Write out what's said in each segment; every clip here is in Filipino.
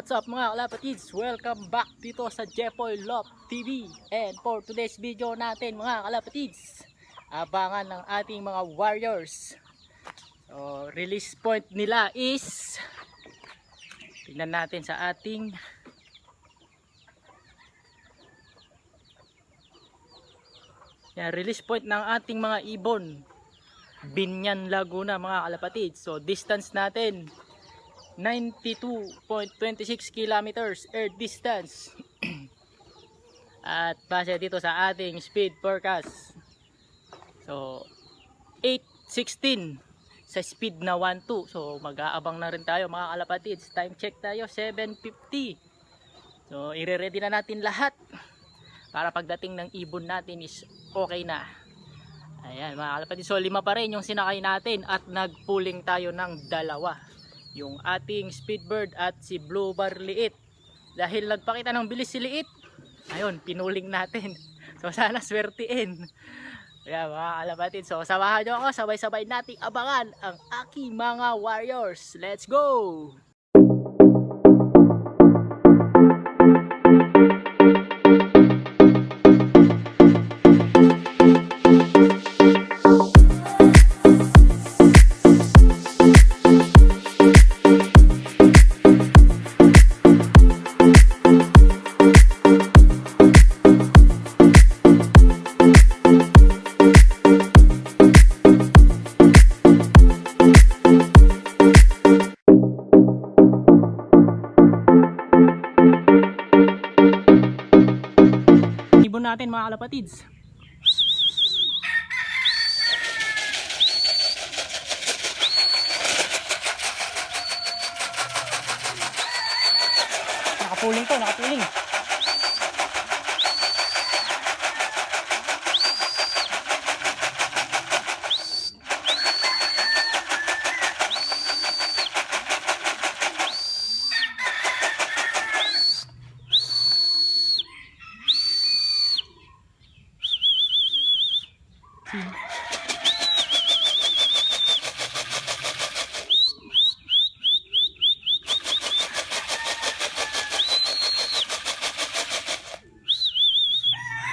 What's up mga kalapatids? Welcome back dito sa Jepoy Love TV. And for today's video natin mga kalapatids, abangan ng ating mga warriors. So release point nila is, tingnan natin sa ating release point ng ating mga ibon, Binyan, Laguna mga kalapatids. So distance natin 92.26 kilometers air distance. At base dito sa ating speed forecast, so 8:16 sa speed na 12. So mag-aabang na rin tayo mga kalapatids. Time check tayo 7:50. So ire-ready na natin lahat para pagdating ng ibon natin is okay na. Ayan mga kalapatids, so 5 pa rin yung sinakay natin at nagpuling tayo ng 2, yung ating Speedbird at si Blue Bar Liit. Dahil nagpakita ng bilis si Liit, ayun, pinuling natin. So sana swertiin. Kaya mga kalapatid, so samahan nyo ako, sabay-sabay nating abangan ang aking mga warriors. Let's go! Ibon natin mga kalapatids. Nakapuling to, nakapuling.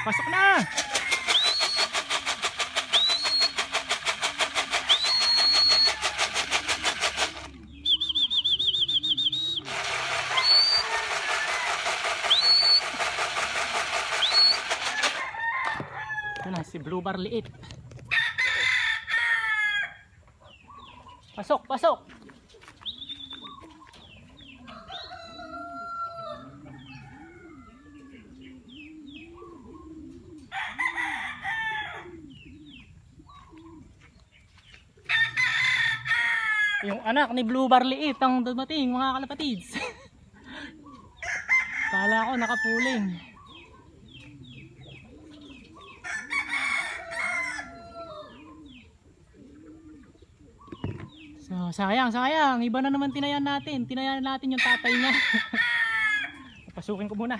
Pasok na! Ito na si Blue Bar Liit. Pasok, pasok! Yung anak ni Blue Bar Liit ang dumating mga kalapatids. Kala ko nakapuling. So sayang, iba na naman tinayan natin. Tinayan natin yung tatay niya. Pasukin ko muna.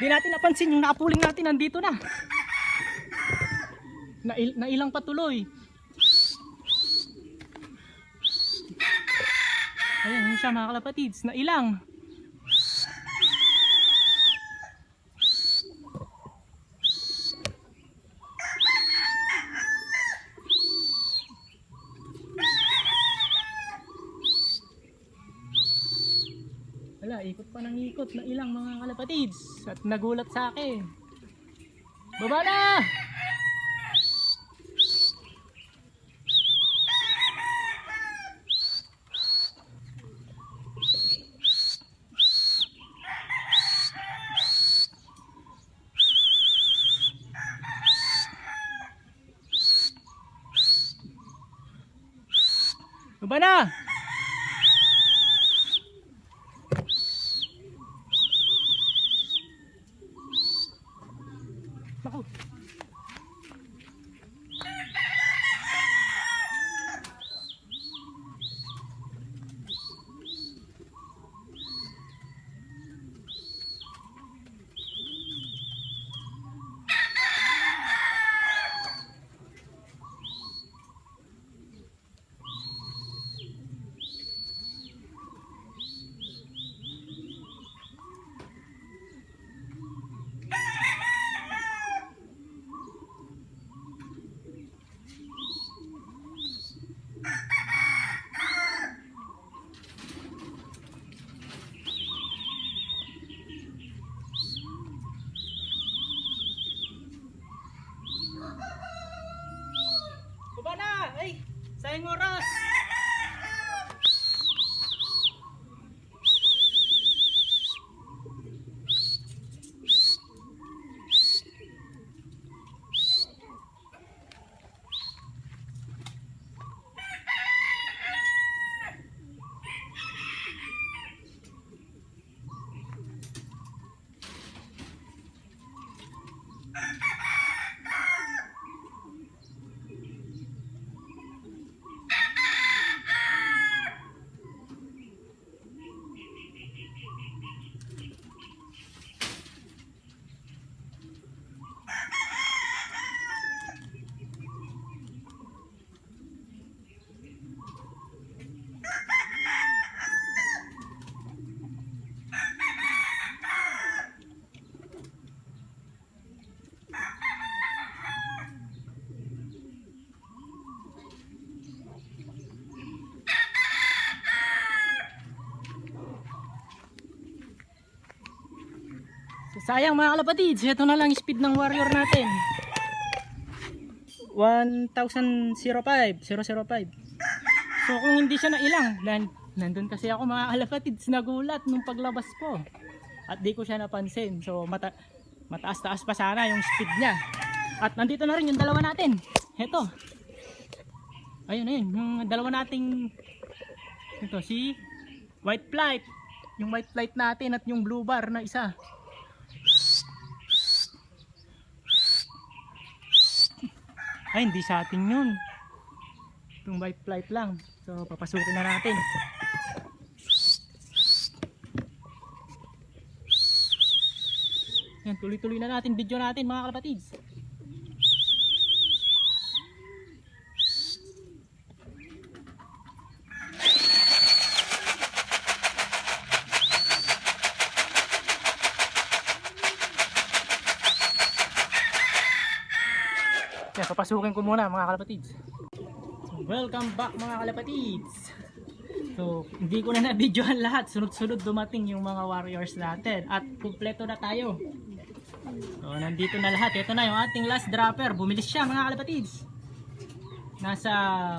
Di natin napansin yung nakapuling natin nandito na. Nailang patuloy. Ayan, yun siya mga kalapatids. Nailang. Wala, ikot pa ng ikot na ilang mga kalapatids at nagulat sa akin. Baba na! Baba na! Naku. Baba na! Ay! Sayang oras! Sayang mga kalapatids, ito na lang speed ng warrior natin. 1005, 005. So kung hindi siya nailang, nandun kasi ako mga kalapatids, nagulat nung paglabas ko. At di ko siya napansin. So mataas-taas pa sana yung speed niya. At nandito na rin yung dalawa natin. Ito. Ayun, yung dalawa nating ito si white flight. Yung white flight natin at yung blue bar na isa. Ay, hindi sa atin yun. Itong white flight lang. So, papasukin na natin. Yan, tuloy-tuloy na natin video natin mga kalapatids. Yan, papasukin ko muna mga kalapatids. So, welcome back mga kalapatids. So, hindi ko na na-videohan lahat. Sunod-sunod dumating yung mga warriors natin. At kumpleto na tayo. So, nandito na lahat. Ito na yung ating last dropper. Bumilis siya mga kalapatids. Nasa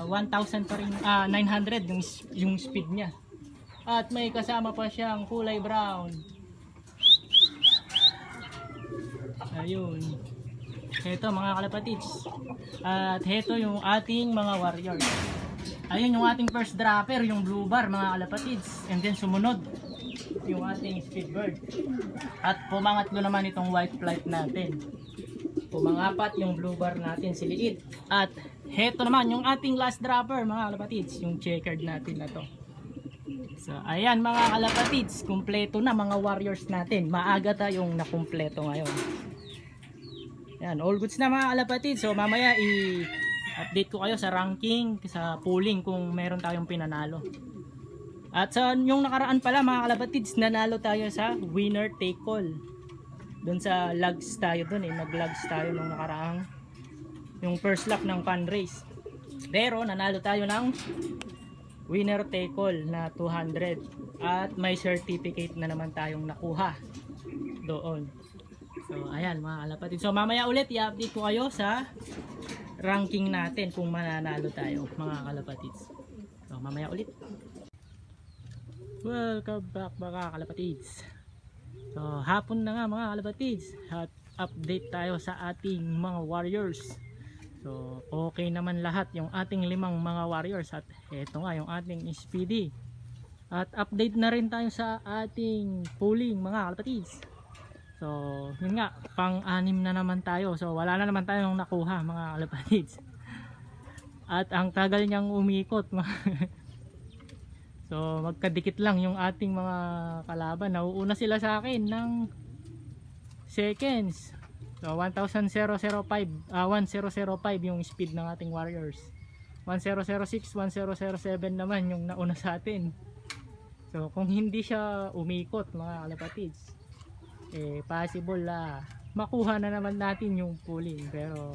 1,000 pa rin, 900 yung speed niya. At may kasama pa siyang kulay brown. Ayun. Ito mga kalapatids. At ito yung ating mga warriors. Ayun yung ating first dropper, yung blue bar mga kalapatids. And then sumunod yung ating speedbird. At pumangatlo naman itong white flight natin. Pumangapat yung blue bar natin, si Liit. At ito naman yung ating last dropper mga kalapatids, yung checkered natin na to. So ayan mga kalapatids, kumpleto na mga warriors natin. Maaga tayong nakumpleto ngayon. Yan, all goods na mga kalapatids. So mamaya i-update ko kayo sa ranking, sa polling kung meron tayong pinanalo. At sa yung nakaraan pala mga kalapatids, nanalo tayo sa winner take all. Doon sa logs tayo doon nag-logs tayo nung nakaraang yung first lap ng fun race. Pero nanalo tayo ng winner take all na 200 at may certificate na naman tayong nakuha doon. So ayan mga kalapatid. So mamaya ulit i-update ko kayo sa ranking natin kung mananalo tayo mga kalapatids. So mamaya ulit. Welcome back mga kalapatids. So hapon na nga mga kalapatids at update tayo sa ating mga warriors. So okay naman lahat yung ating 5 mga warriors. At eto nga yung ating speedy. At update na rin tayo sa ating pooling mga kalapatids. So yun nga, pang-anim na naman tayo. So wala na naman tayong nakuha mga kalapatids. At ang tagal niyang umikot. So magkadikit lang yung ating mga kalaban. Nauuna sila sa akin ng seconds. So 1005 yung speed ng ating warriors. 1006, 1007 naman yung nauna sa atin. So kung hindi siya umikot mga kalapatids, possible makuha na naman natin yung pooling. Pero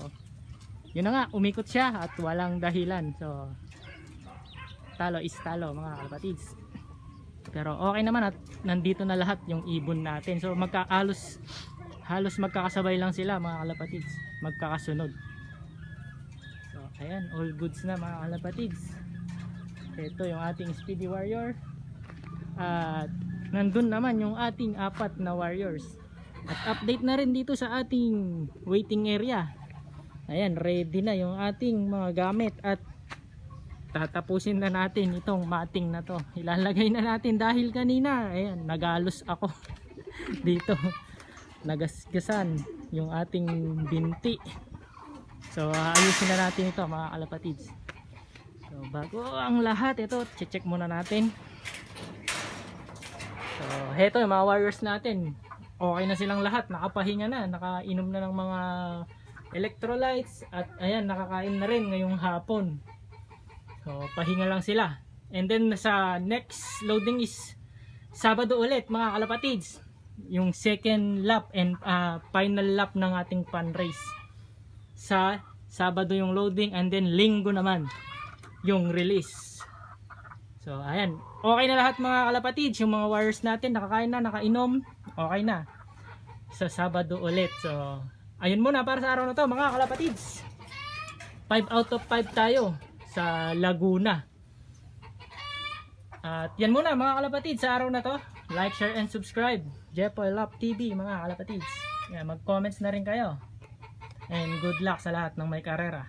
yun na nga, umikot siya at walang dahilan. So talo is talo mga kalapatids. Pero okay naman at nandito na lahat yung ibon natin. So halos magkakasabay lang sila mga kalapatids, magkakasunod. So ayan, all goods na mga kalapatids. Ito yung ating speedy warrior. At nandun naman yung ating 4 na warriors. At update na rin dito sa ating waiting area. Ayan, ready na yung ating mga gamit. At tatapusin na natin itong mating na to. Ilalagay na natin dahil kanina ayan, nagalos ako dito, nagasgasan yung ating binti. So ayusin na natin ito mga kalapatids. So bago ang lahat, ito check muna natin. So heto yung mga warriors natin, okay na silang lahat, nakapahinga na, nakainom na ng mga electrolytes. At ayan, nakakain na rin ngayong hapon. So pahinga lang sila. And then sa next loading is Sabado ulit mga kalapatids, yung second lap and final lap ng ating fun race. Sa Sabado yung loading, and then Linggo naman yung release. So ayan, okay na lahat mga kalapatids. Yung mga warriors natin nakakain na, nakainom, okay na. Sa Sabado ulit. So ayun muna para sa araw na to mga kalapatids. 5 out of 5 tayo sa Laguna. At yan muna mga kalapatids sa araw na to. Like, share, and subscribe. Jepoy Love TV mga kalapatids. Yan, mag-comments na rin kayo. And good luck sa lahat ng may karera.